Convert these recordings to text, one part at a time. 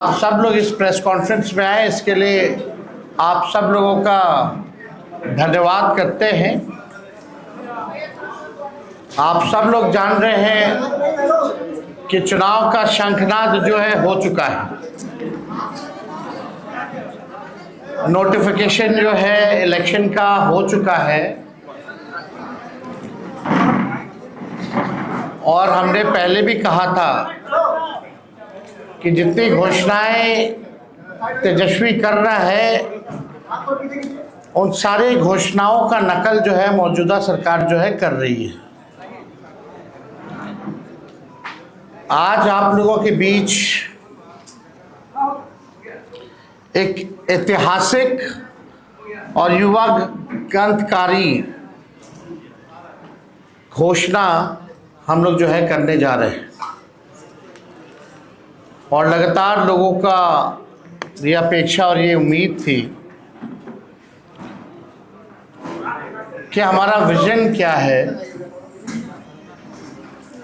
आप सब लोग इस प्रेस कॉन्फ्रेंस में आए, इसके लिए आप सब लोगों का धन्यवाद करते हैं। आप सब लोग जान रहे हैं कि चुनाव का शंखनाद जो है हो चुका है। नोटिफिकेशन जो है इलेक्शन का हो चुका है और हमने पहले भी कहा था कि जितनी घोषणाएं तेजस्वी कर रहा है उन सारी घोषणाओं का नकल जो है मौजूदा सरकार जो है कर रही है। आज आप लोगों के बीच एक ऐतिहासिक और युवा क्रांतिकारी घोषणा हम लोग जो है करने जा रहे हैं और लगातार लोगों का ये अपेक्षा और ये उम्मीद थी कि हमारा विजन क्या है,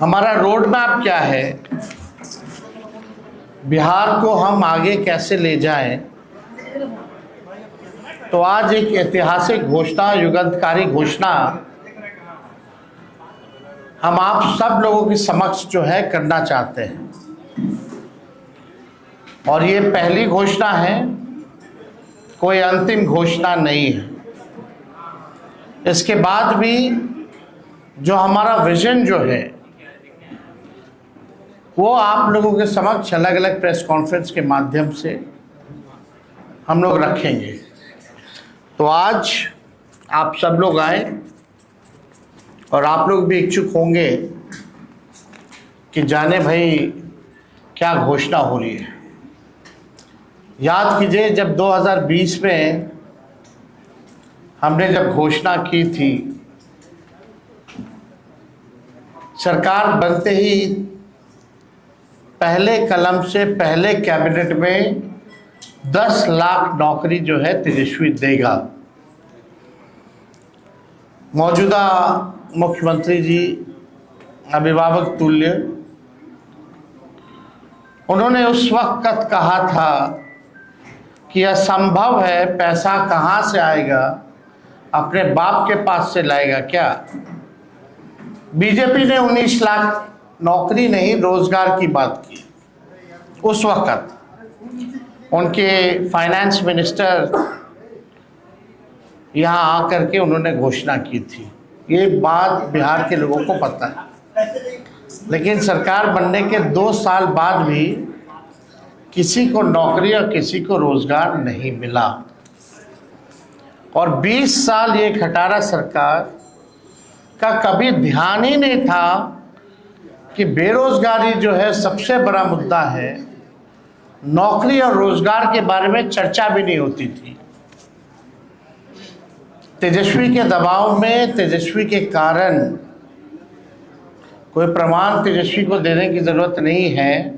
हमारा रोड मैप क्या है, बिहार को हम आगे कैसे ले जाएं। तो आज एक ऐतिहासिक घोषणा, युगांतकारी घोषणा हम आप सब लोगों के समक्ष जो है करना चाहते हैं और ये पहली घोषणा है, कोई अंतिम घोषणा नहीं है। इसके बाद भी जो हमारा विजन जो है वो आप लोगों के समक्ष अलग अलग प्रेस कॉन्फ्रेंस के माध्यम से हम लोग रखेंगे। तो आज आप सब लोग आए और आप लोग भी इच्छुक होंगे कि जाने भाई क्या घोषणा हो रही है। याद कीजिए जब 2020 में हमने जब घोषणा की थी, सरकार बनते ही पहले कलम से पहले कैबिनेट में 10 लाख नौकरी जो है तेजस्वी देगा। मौजूदा मुख्यमंत्री जी अभिभावक तुल्य, उन्होंने उस वक्त कहा था कि असंभव है, पैसा कहाँ से आएगा, अपने बाप के पास से लाएगा क्या। बीजेपी ने 19 लाख नौकरी नहीं रोजगार की बात की। उस वक्त उनके फाइनेंस मिनिस्टर यहाँ आकर के उन्होंने घोषणा की थी। ये बात बिहार के लोगों को पता है, लेकिन सरकार बनने के 2 साल बाद भी किसी को नौकरी और किसी को रोजगार नहीं मिला और 20 साल ये खटारा सरकार का कभी ध्यान ही नहीं था कि बेरोजगारी जो है सबसे बड़ा मुद्दा है। नौकरी और रोजगार के बारे में चर्चा भी नहीं होती थी। तेजस्वी के दबाव में, तेजस्वी के कारण, कोई प्रमाण तेजस्वी को देने की जरूरत नहीं है,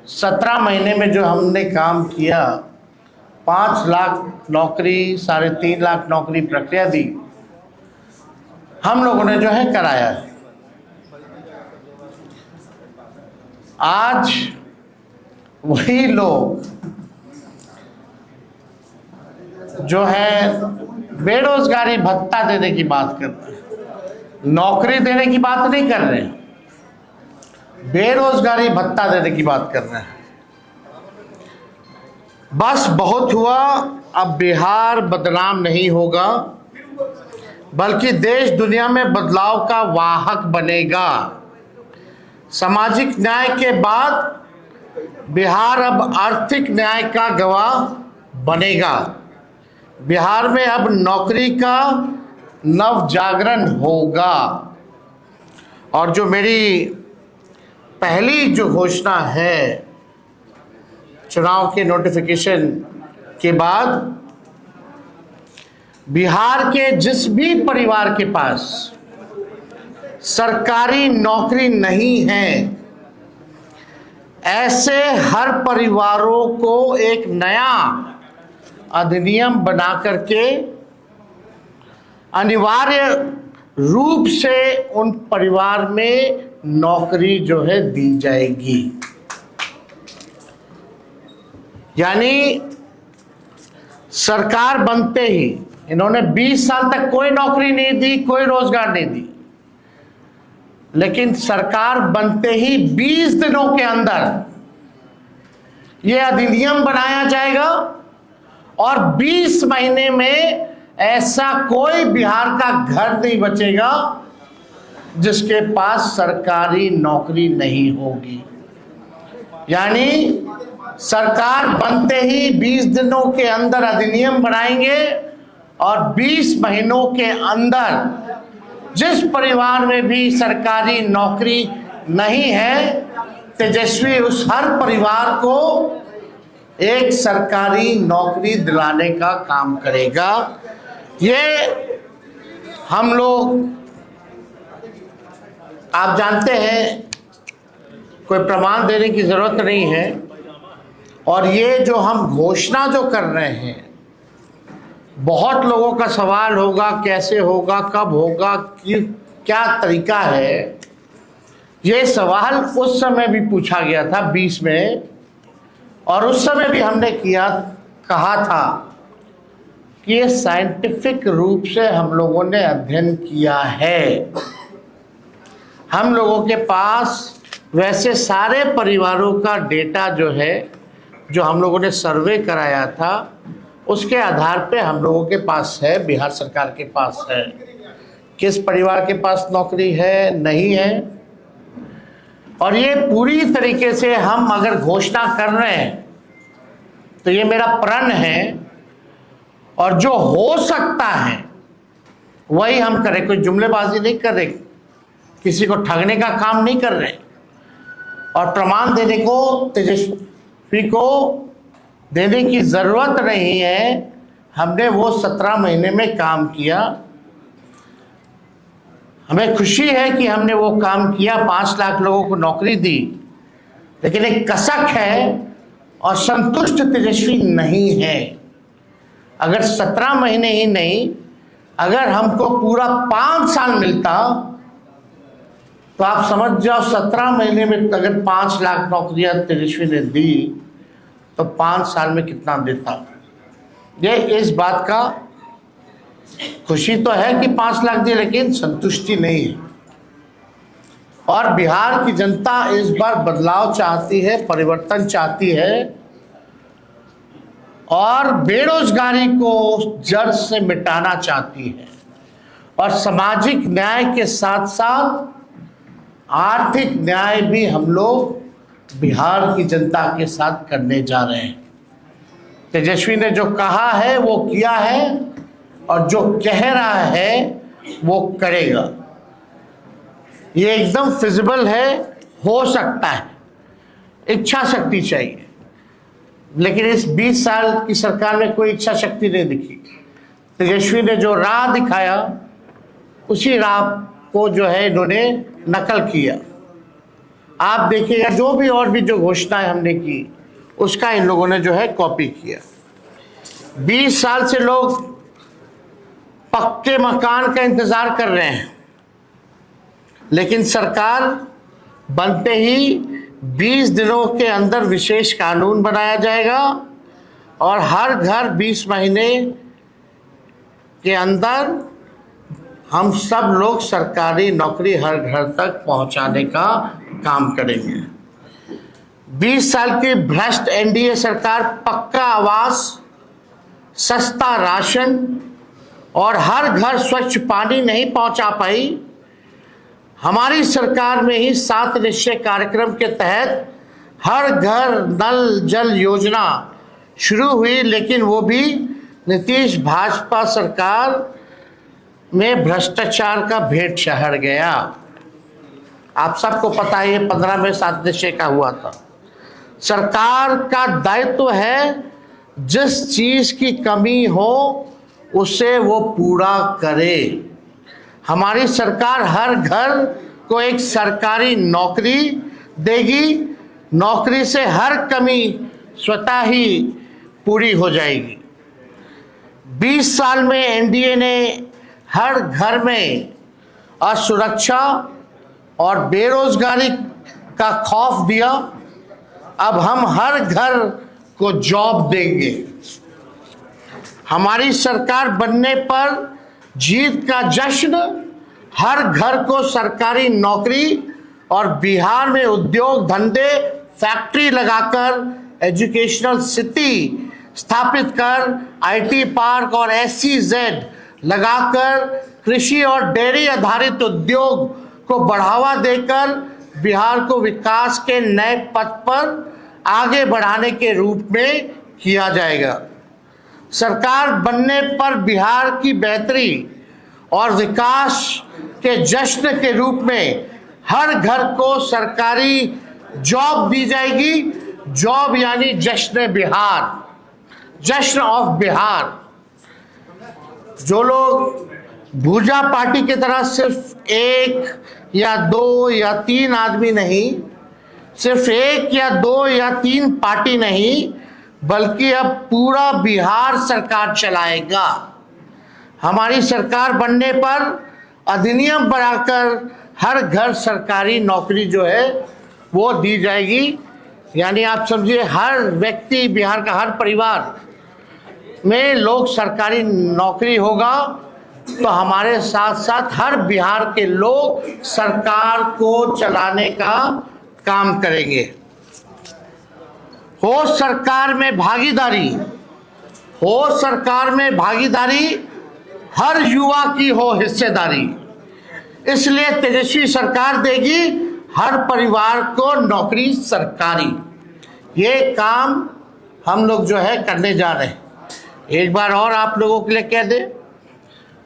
17 महीने में जो हमने काम किया, 5 लाख नौकरी, 3.5 लाख नौकरी प्रक्रिया दी, हम लोगों ने जो है कराया है। आज वही लोग जो है बेरोजगारी भत्ता देने की बात करते हैं, नौकरी देने की बात नहीं कर रहे हैं, बेरोजगारी भत्ता देने की बात कर रहे हैं। बस बहुत हुआ, अब बिहार बदनाम नहीं होगा बल्कि देश दुनिया में बदलाव का वाहक बनेगा। सामाजिक न्याय के बाद बिहार अब आर्थिक न्याय का गवाह बनेगा। बिहार में अब नौकरी का नव जागरण होगा और जो मेरी पहली जो घोषणा है चुनाव के नोटिफिकेशन के बाद, बिहार के जिस भी परिवार के पास सरकारी नौकरी नहीं है, ऐसे हर परिवारों को एक नया अधिनियम बना करके अनिवार्य रूप से उन परिवार में नौकरी जो है दी जाएगी। यानी सरकार बनते ही इन्होंने 20 साल तक कोई नौकरी नहीं दी, कोई रोजगार नहीं दी, लेकिन सरकार बनते ही 20 दिनों के अंदर यह अधिनियम बनाया जाएगा और 20 महीने में ऐसा कोई बिहार का घर नहीं बचेगा जिसके पास सरकारी नौकरी नहीं होगी। यानी सरकार बनते ही 20 दिनों के अंदर अधिनियम बनाएंगे और 20 महीनों के अंदर जिस परिवार में भी सरकारी नौकरी नहीं है, तेजस्वी उस हर परिवार को एक सरकारी नौकरी दिलाने का काम करेगा। ये हम लोग, आप जानते हैं, कोई प्रमाण देने की जरूरत नहीं है। और ये जो हम घोषणा जो कर रहे हैं, बहुत लोगों का सवाल होगा कैसे होगा, कब होगा, क्या तरीका है। ये सवाल उस समय भी पूछा गया था 20 में, और उस समय भी हमने कहा था कि ये साइंटिफिक रूप से हम लोगों ने अध्ययन किया है। हम लोगों के पास वैसे सारे परिवारों का डेटा जो है, जो हम लोगों ने सर्वे कराया था, उसके आधार पे हम लोगों के पास है, बिहार सरकार के पास है, किस परिवार के पास नौकरी है, नहीं है। और ये पूरी तरीके से हम अगर घोषणा कर रहे हैं तो ये मेरा प्रण है, और जो हो सकता है वही हम करें। कोई जुमलेबाजी नहीं कर रहे, किसी को ठगने का काम नहीं कर रहे, और प्रमाण देने को तेजस्वी को देने की जरूरत नहीं है। हमने वो 17 महीने में काम किया। हमें खुशी है कि हमने वो काम किया, 5 लाख लोगों को नौकरी दी, लेकिन एक कसक है और संतुष्ट तेजस्वी नहीं है। अगर 17 महीने ही नहीं, अगर हमको पूरा 5 साल मिलता तो आप समझ जाओ 17 महीने में अगर 5 लाख नौकरियां तेजस्वी ने दी तो 5 साल में कितना देता। ये इस बात का खुशी तो है कि 5 लाख दी, लेकिन संतुष्टि नहीं है। और बिहार की जनता इस बार बदलाव चाहती है, परिवर्तन चाहती है, और बेरोजगारी को जड़ से मिटाना चाहती है, और सामाजिक न्याय के साथ साथ आर्थिक न्याय भी हम लोग बिहार की जनता के साथ करने जा रहे हैं। तेजस्वी ने जो कहा है वो किया है, और जो कह रहा है वो करेगा। ये एकदम फिजिबल है, हो सकता है, इच्छा शक्ति चाहिए। लेकिन इस 20 साल की सरकार में कोई इच्छा शक्ति नहीं दिखी। तेजस्वी ने जो राह दिखाया, उसी राह को जो है इन्होंने नकल किया। आप देखिएगा जो भी और भी जो घोषणाएं हमने की, उसका इन लोगों ने जो है कॉपी किया। 20 साल से लोग पक्के मकान का इंतजार कर रहे हैं, लेकिन सरकार बनते ही 20 दिनों के अंदर विशेष कानून बनाया जाएगा, और हर घर 20 महीने के अंदर हम सब लोग सरकारी नौकरी हर घर तक पहुंचाने का काम करेंगे। 20 साल की भ्रष्ट एनडीए सरकार पक्का आवास, सस्ता राशन और हर घर स्वच्छ पानी नहीं पहुंचा पाई। हमारी सरकार में ही 7 निश्चय कार्यक्रम के तहत हर घर नल जल योजना शुरू हुई, लेकिन वो भी नीतीश भाजपा सरकार में भ्रष्टाचार का भेंट चढ़ गया। आप सबको पता है, ये 15 में 7 निश्चय का हुआ था। सरकार का दायित्व है जिस चीज की कमी हो उसे वो पूरा करे। हमारी सरकार हर घर को एक सरकारी नौकरी देगी, नौकरी से हर कमी स्वतः ही पूरी हो जाएगी। 20 साल में एनडीए ने हर घर में असुरक्षा और बेरोजगारी का खौफ दिया। अब हम हर घर को जॉब देंगे। हमारी सरकार बनने पर जीत का जश्न, हर घर को सरकारी नौकरी और बिहार में उद्योग धंधे फैक्ट्री लगाकर एजुकेशनल सिटी स्थापित कर आईटी पार्क और SEZ लगाकर कृषि और डेयरी आधारित उद्योग को बढ़ावा देकर बिहार को विकास के नए पथ पर आगे बढ़ाने के रूप में किया जाएगा। सरकार बनने पर बिहार की बेहतरी और विकास के जश्न के रूप में हर घर को सरकारी जॉब दी जाएगी। जॉब यानी जश्न बिहार, जश्न ऑफ बिहार। जो लोग भूजा पार्टी की तरह सिर्फ 1 या 2 या 3 आदमी नहीं, सिर्फ 1 या 2 या 3 पार्टी नहीं, बल्कि अब पूरा बिहार सरकार चलाएगा। हमारी सरकार बनने पर अधिनियम बनाकर हर घर सरकारी नौकरी जो है वो दी जाएगी। यानी आप समझिए हर व्यक्ति, बिहार का हर परिवार में लोग सरकारी नौकरी होगा, तो हमारे साथ साथ हर बिहार के लोग सरकार को चलाने का काम करेंगे। हो सरकार में भागीदारी, हो सरकार में भागीदारी, हर युवा की हो हिस्सेदारी। इसलिए तेजस्वी सरकार देगी हर परिवार को नौकरी सरकारी। ये काम हम लोग जो है करने जा रहे हैं। एक बार और आप लोगों के लिए कह दे,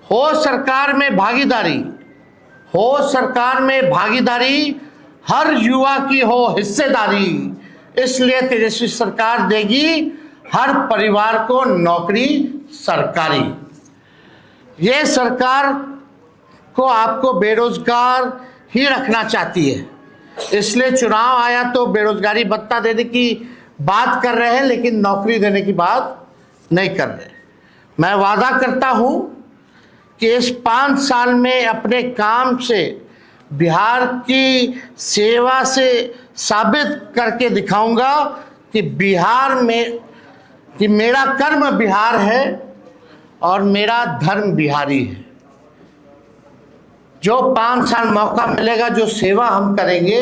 हो सरकार में भागीदारी, हो सरकार में भागीदारी, हर युवा की हो हिस्सेदारी। इसलिए तेजस्वी सरकार देगी हर परिवार को नौकरी सरकारी। ये सरकार को आपको बेरोजगार ही रखना चाहती है, इसलिए चुनाव आया तो बेरोजगारी भत्ता देने की बात कर रहे हैं, लेकिन नौकरी देने की बात नहीं कर रहे। मैं वादा करता हूं कि इस 5 साल में अपने काम से बिहार की सेवा से साबित करके दिखाऊंगा कि बिहार में कि मेरा कर्म बिहार है और मेरा धर्म बिहारी है। जो 5 साल मौका मिलेगा, जो सेवा हम करेंगे,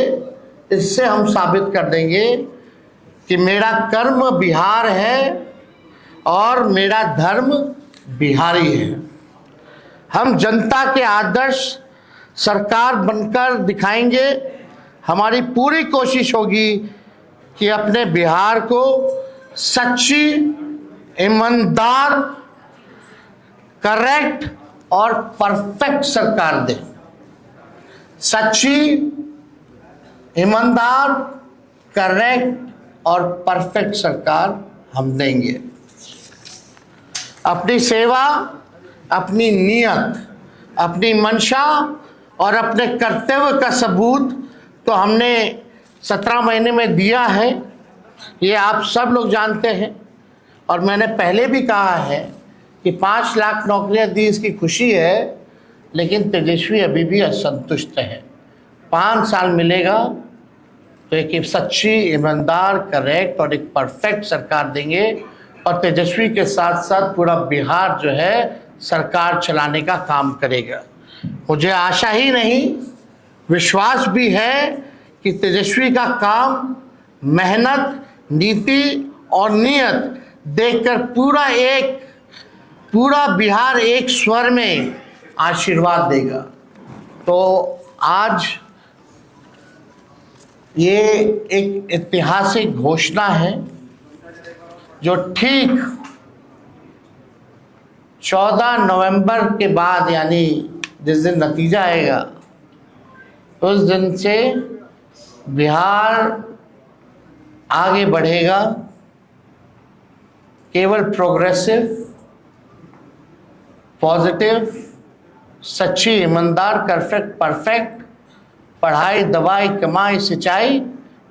इससे हम साबित कर देंगे कि मेरा कर्म बिहार है और मेरा धर्म बिहारी है। हम जनता के आदर्श सरकार बनकर दिखाएंगे। हमारी पूरी कोशिश होगी कि अपने बिहार को सच्ची, ईमानदार, करेक्ट और परफेक्ट सरकार दें। सच्ची, ईमानदार, करेक्ट और परफेक्ट सरकार हम देंगे। अपनी सेवा, अपनी नियत, अपनी मंशा और अपने कर्तव्य का सबूत तो हमने 17 महीने में दिया है, ये आप सब लोग जानते हैं। और मैंने पहले भी कहा है कि 5 लाख नौकरियां दी, इसकी खुशी है, लेकिन तेजस्वी अभी भी असंतुष्ट है। 5 साल मिलेगा तो एक सच्ची, ईमानदार, करेक्ट और एक परफेक्ट सरकार देंगे। और तेजस्वी के साथ साथ पूरा बिहार जो है सरकार चलाने का काम करेगा। मुझे आशा ही नहीं, विश्वास भी है कि तेजस्वी का काम, मेहनत, नीति और नियत देखकर पूरा बिहार एक स्वर में आशीर्वाद देगा। तो आज ये एक ऐतिहासिक घोषणा है जो ठीक 14 नवंबर के बाद, यानी जिस दिन नतीजा आएगा उस दिन से बिहार आगे बढ़ेगा। केवल प्रोग्रेसिव, पॉजिटिव, सच्ची, ईमानदार, परफेक्ट, पढ़ाई, दवाई, कमाई, सिंचाई,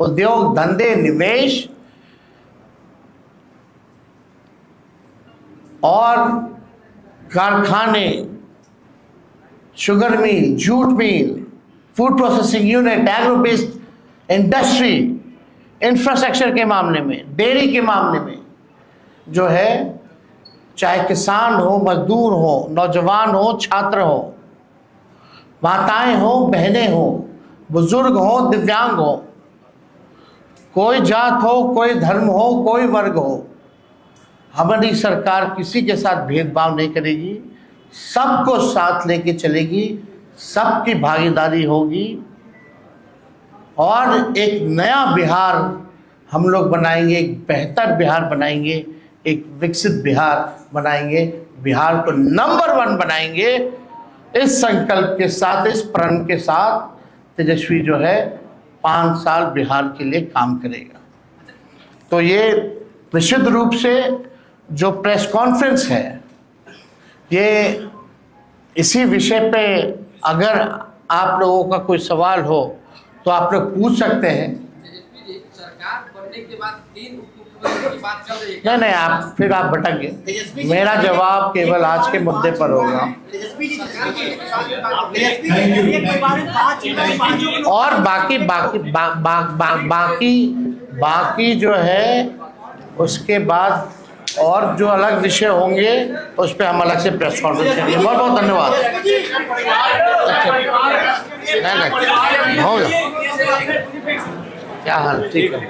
उद्योग, धंधे, निवेश और कारखाने, sugar mill, jute mill, food processing unit, agro based industry, infrastructure के मामले में, डेयरी के मामले में जो है, चाहे किसान हो, मजदूर हो, नौजवान हो, छात्र हो, माताएं हो, बहनें हो, बुजुर्ग हो, दिव्यांग हो, कोई जात हो, कोई धर्म हो, कोई वर्ग हो, हमारी सरकार किसी के साथ भेदभाव नहीं करेगी, सबको साथ लेके चलेगी, सबकी भागीदारी होगी और एक नया बिहार हम लोग बनाएंगे, एक बेहतर बिहार बनाएंगे, एक विकसित बिहार बनाएंगे, बिहार को नंबर 1 बनाएंगे। इस संकल्प के साथ, इस प्रण के साथ तेजस्वी जो है 5 साल बिहार के लिए काम करेगा। तो ये निश्चित रूप से जो प्रेस कॉन्फ्रेंस है, ये इसी विषय पे अगर आप लोगों का कोई सवाल हो तो आप लोग पूछ सकते हैं। सरकार बनने के बाद 3 उपमुख्यमंत्री की बात चल रही है। नहीं, आप फिर आप भटक गए। मेरा जवाब केवल आज के मुद्दे पर होगा और बाकी जो है उसके बाद और जो अलग विषय होंगे उस पर हम अलग से प्रेस कॉन्फ्रेंस करेंगे। बहुत बहुत धन्यवाद। हो गया क्या हाल? ठीक है।